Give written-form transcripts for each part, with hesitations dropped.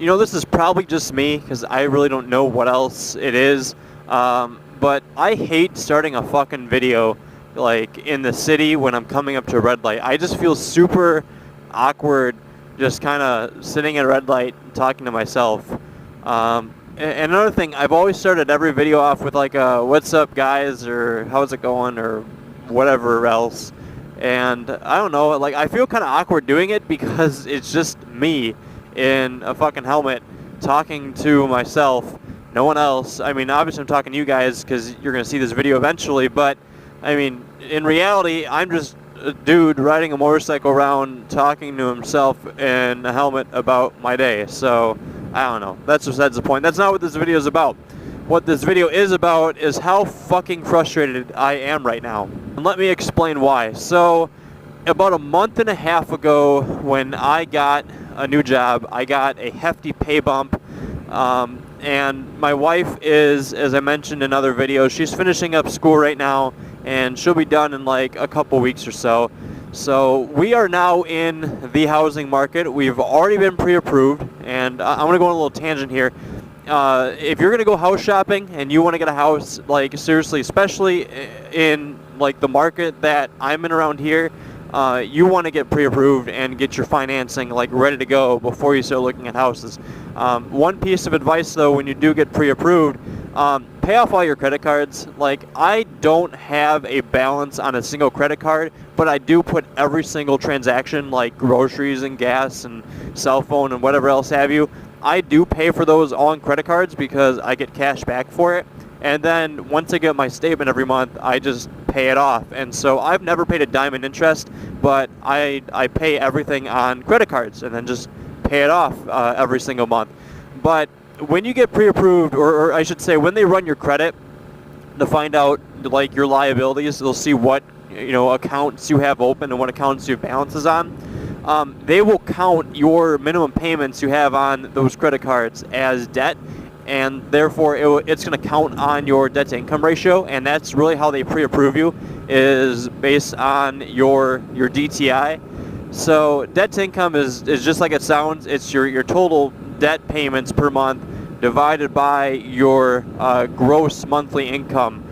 you know, this is probably just me because I really don't know what else it is. But I hate starting a fucking video like in the city when I'm coming up to a red light. I just feel super awkward just kind of sitting at a red light and talking to myself. And another thing, I've always started every video off with like a "What's up, guys?" or "How's it going?" or whatever else. And I don't know, like I feel kind of awkward doing it because it's just me in a fucking helmet talking to myself, no one else. I mean, obviously I'm talking to you guys because you're going to see this video eventually, but I mean, in reality, I'm just a dude riding a motorcycle around talking to himself in a helmet about my day. So, I don't know. That's the point. That's not what this video is about. What this video is about is how fucking frustrated I am right now. And let me explain why. So, about a month and a half ago, when I got a new job, I got a hefty pay bump. And my wife is, as I mentioned in other videos, she's finishing up school right now, and she'll be done in like a couple weeks or so. So we are now in the housing market. We've already been pre-approved, and I'm going to go on a little tangent here. If you're going to go house shopping and you want to get a house, like seriously, especially in like the market that I'm in around here, you want to get pre-approved and get your financing like ready to go before you start looking at houses. One piece of advice though, when you do get pre-approved, pay off all your credit cards. Like, I don't have a balance on a single credit card, but I do put every single transaction, like groceries and gas and cell phone and whatever else have you, I do pay for those all on credit cards because I get cash back for it. And then once I get my statement every month, I just pay it off. And so I've never paid a dime in interest, but I pay everything on credit cards and then just pay it off every single month. But when you get pre-approved, or I should say when they run your credit to find out like your liabilities, they'll see what, you know, accounts you have open and what accounts you have balances on. They will count your minimum payments you have on those credit cards as debt, and therefore it's going to count on your debt to income ratio, and that's really how they pre-approve you, is based on your DTI. So debt to income is just like it sounds. It's your total debt payments per month divided by your gross monthly income,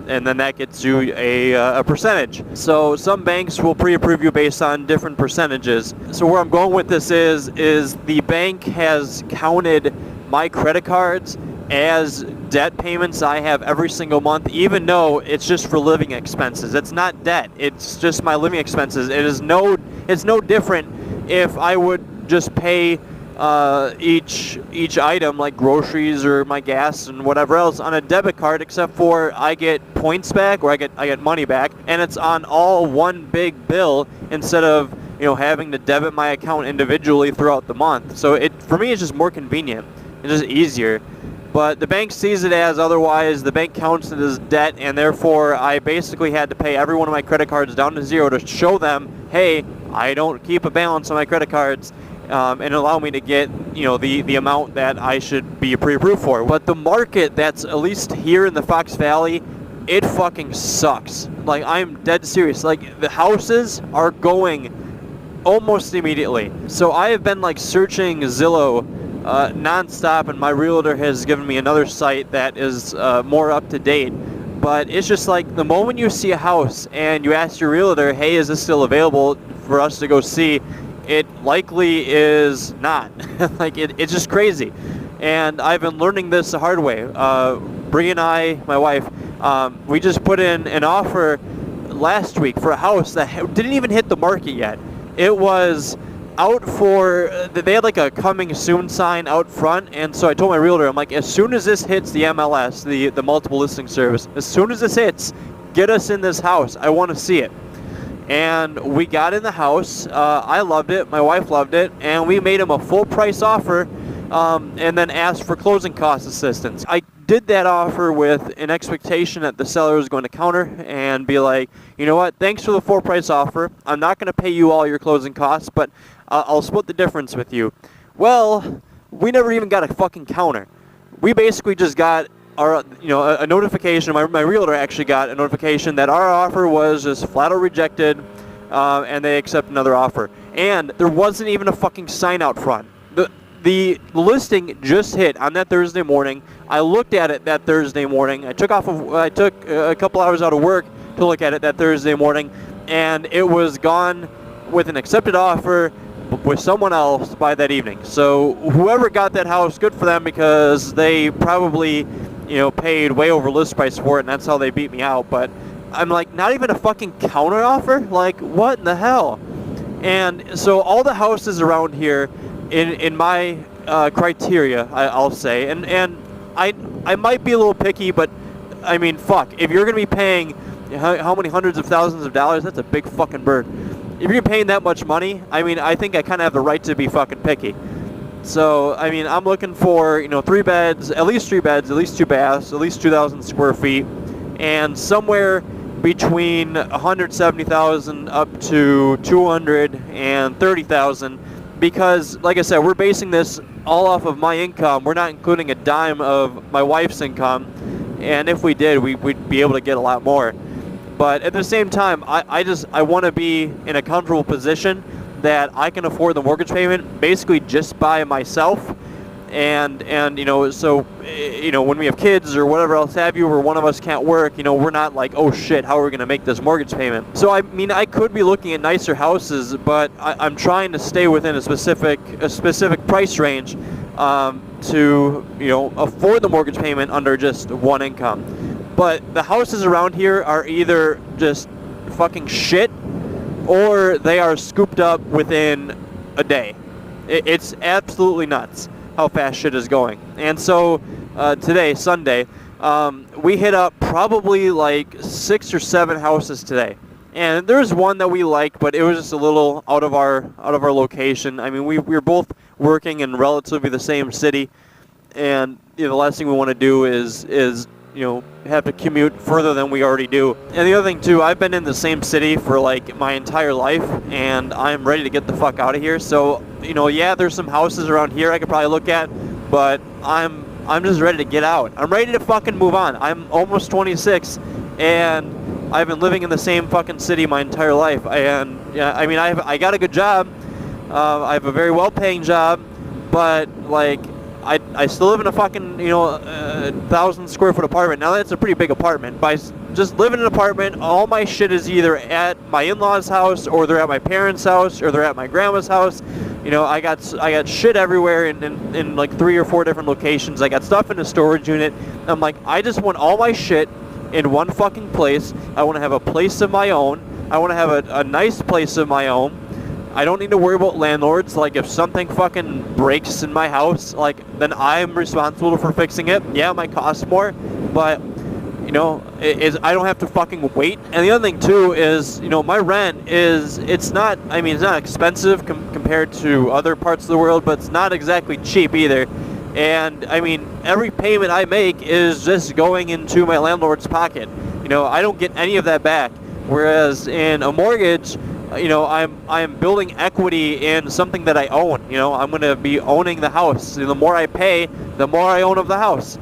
and then that gets you a percentage. So some banks will pre-approve you based on different percentages. So where I'm going with this is the bank has counted my credit cards as debt payments I have every single month, even though it's just for living expenses. It's not debt. It's just my living expenses. It's no different if I would just pay each item like groceries or my gas and whatever else on a debit card, except for I get points back, or I get money back, and it's on all one big bill instead of, you know, having to debit my account individually throughout the month. So for me it's just more convenient. It's just easier. But the bank sees it as otherwise. The bank counts it as debt, and therefore I basically had to pay every one of my credit cards down to zero to show them, hey, I don't keep a balance on my credit cards, and allow me to get, you know, the amount that I should be pre-approved for. But the market that's at least here in the Fox Valley, it fucking sucks. Like, I'm dead serious. Like, the houses are going almost immediately. So I have been like searching Zillow non-stop, and my realtor has given me another site that is more up to date. But it's just like the moment you see a house and you ask your realtor, hey, is this still available for us to go see, it likely is not. Like, it's just crazy. And I've been learning this the hard way. Bree and I, my wife, we just put in an offer last week for a house that didn't even hit the market yet. It was out for, they had like a coming soon sign out front, and so I told my realtor, I'm like, as soon as this hits the MLS, the multiple listing service, as soon as this hits, get us in this house. I want to see it. And we got in the house. I loved it. My wife loved it. And we made him a full price offer, and then asked for closing cost assistance. I did that offer with an expectation that the seller was going to counter and be like, you know what, thanks for the full price offer. I'm not going to pay you all your closing costs, but I'll split the difference with you. Well, we never even got a fucking counter. We basically just got our, a notification. My realtor actually got a notification that our offer was just flat out rejected, and they accept another offer. And there wasn't even a fucking sign out front. the listing just hit on that Thursday morning. I looked at it that Thursday morning. I took a couple hours out of work to look at it that Thursday morning, and it was gone with an accepted offer with someone else by that evening. So whoever got that house, good for them, because they probably, paid way over list price for it, and that's how they beat me out. But I'm like, not even a fucking counter offer? Like, what in the hell? And so all the houses around here, in my criteria, I'll say, and I might be a little picky, but I mean, fuck, if you're gonna be paying how many hundreds of thousands of dollars, that's a big fucking bird. If you're paying that much money, I mean, I think I kind of have the right to be fucking picky. So, I mean, I'm looking for, 3 beds, at least 2 baths, at least 2,000 square feet, and somewhere between 170,000 up to 230,000, because, like I said, we're basing this all off of my income. We're not including a dime of my wife's income, and if we did, we'd be able to get a lot more. But at the same time, I want to be in a comfortable position that I can afford the mortgage payment basically just by myself. And so when we have kids or whatever else have you, or one of us can't work, we're not like, oh shit, how are we going to make this mortgage payment? So I mean, I could be looking at nicer houses, but I'm trying to stay within a specific price range to afford the mortgage payment under just one income. But the houses around here are either just fucking shit, or they are scooped up within a day. It's absolutely nuts how fast shit is going. And so today, Sunday, we hit up probably like 6 or 7 houses today. And there's one that we liked, but it was just a little out of our location. I mean, we were both working in relatively the same city, and the last thing we want to do is have to commute further than we already do. And the other thing too, I've been in the same city for like my entire life, and I'm ready to get the fuck out of here. So yeah, there's some houses around here I could probably look at, but I'm just ready to get out. I'm ready to fucking move on. I'm almost 26, and I've been living in the same fucking city my entire life. And yeah, I mean, I got a good job. I have a very well-paying job, but like, I still live in a fucking 1,000 square foot apartment. Now that's a pretty big apartment. By just living in an apartment, all my shit is either at my in-laws' house, or they're at my parents' house, or they're at my grandma's house. I got shit everywhere in like 3 or 4 different locations. I got stuff in a storage unit. I'm like, I just want all my shit in one fucking place. I want to have a place of my own. I want to have a nice place of my own. I don't need to worry about landlords. Like, if something fucking breaks in my house, like, then I'm responsible for fixing it. Yeah, it might cost more, but I don't have to fucking wait. And the other thing too is, my rent it's not expensive compared to other parts of the world, but it's not exactly cheap either. And I mean, every payment I make is just going into my landlord's pocket. I don't get any of that back. Whereas in a mortgage, I'm building equity in something that I own. I'm going to be owning the house. The more I pay, the more I own of the house.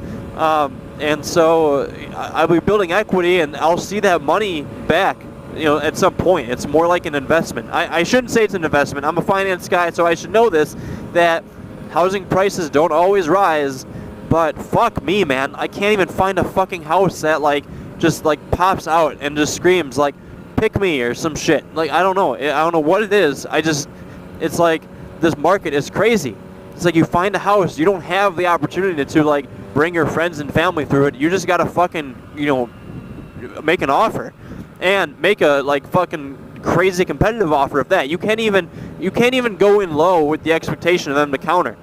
And so I'll be building equity, and I'll see that money back, at some point. It's more like an investment. I shouldn't say it's an investment. I'm a finance guy, so I should know this, that housing prices don't always rise. But fuck me, man. I can't even find a fucking house that just pops out and just screams like, pick me or some shit. Like, I don't know what it is. It's like this market is crazy. It's like you find a house, you don't have the opportunity to bring your friends and family through it. You just gotta fucking make an offer, and make a fucking crazy competitive offer of that. You can't even go in low with the expectation of them to counter.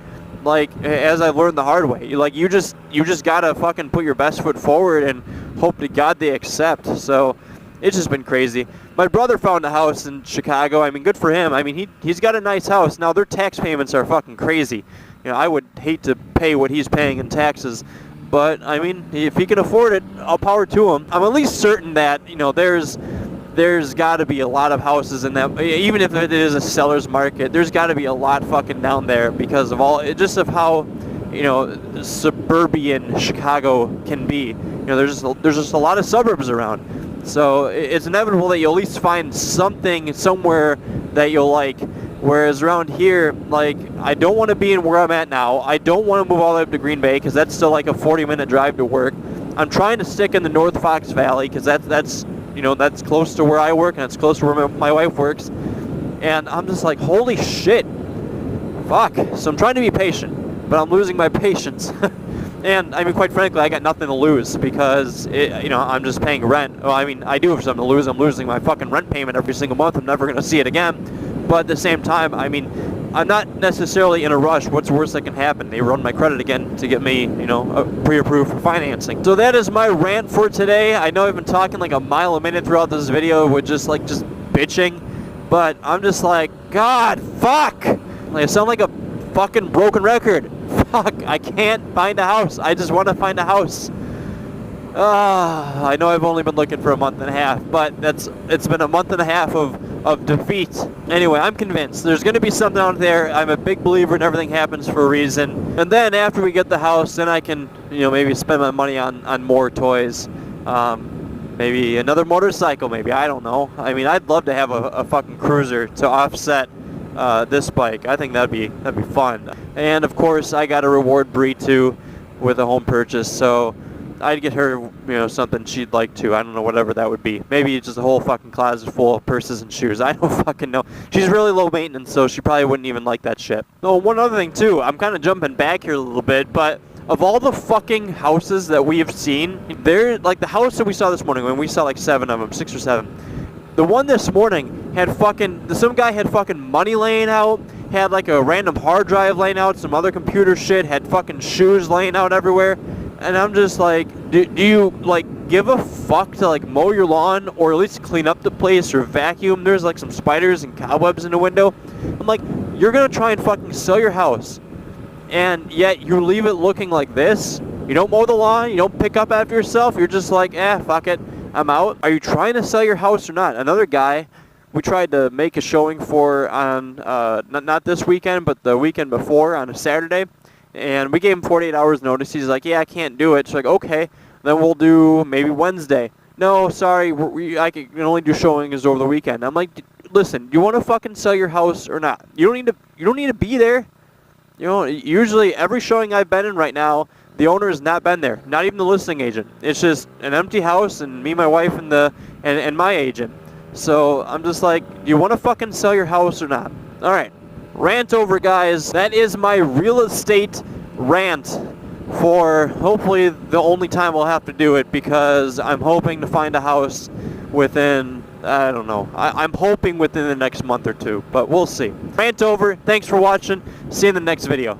As I learned the hard way, you just gotta fucking put your best foot forward and hope to God they accept. So it's just been crazy. My brother found a house in Chicago. I mean, good for him. I mean, he's got a nice house. Now, their tax payments are fucking crazy. I would hate to pay what he's paying in taxes. But, I mean, if he can afford it, all power to him. I'm at least certain that, there's got to be a lot of houses in that. Even if it is a seller's market, there's got to be a lot fucking down there because of how suburban Chicago can be. There's just a lot of suburbs around. So it's inevitable that you'll at least find something somewhere that you'll like Whereas around here, like, I don't want to be in where I'm at now. I don't want to move all the way up to Green Bay because that's still like a 40-minute drive to work. I'm trying to stick in the North Fox Valley because that's you know, that's close to where I work and it's close to where my wife works. And I'm just like, holy shit. Fuck. So I'm trying to be patient, but I'm losing my patience. And I mean, quite frankly, I got nothing to lose because you know, I'm just paying rent. Well, I mean, I do have something to lose. I'm losing my fucking rent payment every single month. I'm never going to see it again. But at the same time, I mean, I'm not necessarily in a rush. What's the worst that can happen? They run my credit again to get me, you know, pre-approved for financing. So that is my rant for today. I know I've been talking like a mile a minute throughout this video with just bitching, but I'm just like, God, fuck! Like, I sound like a fucking broken record. Fuck, I can't find a house. I just want to find a house. I know I've only been looking for a month and a half, but it's been a month and a half of defeat. Anyway, I'm convinced there's going to be something out there. I'm a big believer in everything happens for a reason. And then after we get the house, then I can, you know, maybe spend my money on more toys. Maybe another motorcycle, maybe. I don't know. I mean, I'd love to have a fucking cruiser to offset this bike. I think that'd be fun. And of course, I got to reward Bree too with a home purchase, so I'd get her, you know, something she'd like to. I don't know, whatever that would be. Maybe just a whole fucking closet full of purses and shoes. I don't fucking know. She's really low maintenance, so she probably wouldn't even like that shit. Oh, one other thing too. I'm kind of jumping back here a little bit, but of all the fucking houses that we have seen, there, like the house that we saw this morning, when we saw like 7 of them, 6 or 7. The one this morning had fucking, some guy had fucking money laying out, had like a random hard drive laying out, some other computer shit, had fucking shoes laying out everywhere. And I'm just like, do you like give a fuck to like mow your lawn or at least clean up the place or vacuum? There's like some spiders and cobwebs in the window. I'm like, you're gonna try and fucking sell your house, and yet you leave it looking like this. You don't mow the lawn, you don't pick up after yourself. You're just like, fuck it, I'm out. Are you trying to sell your house or not? Another guy we tried to make a showing for on not this weekend, but the weekend before on a Saturday. And we gave him 48 hours notice. He's like, yeah, I can't do it. She's like, okay, then we'll do maybe Wednesday. No, sorry, I can only do showings over the weekend. I'm like, listen, do you want to fucking sell your house or not? You don't need to be there. You know, usually every showing I've been in right now, the owner has not been there. Not even the listing agent. It's just an empty house and me, my wife, and my agent. So I'm just like, do you want to fucking sell your house or not? All right. Rant over, guys. That is my real estate rant for hopefully the only time I'll have to do it, because I'm hoping to find a house within, I don't know, I'm hoping within the next month or two, but we'll see. Rant over. Thanks for watching. See you in the next video.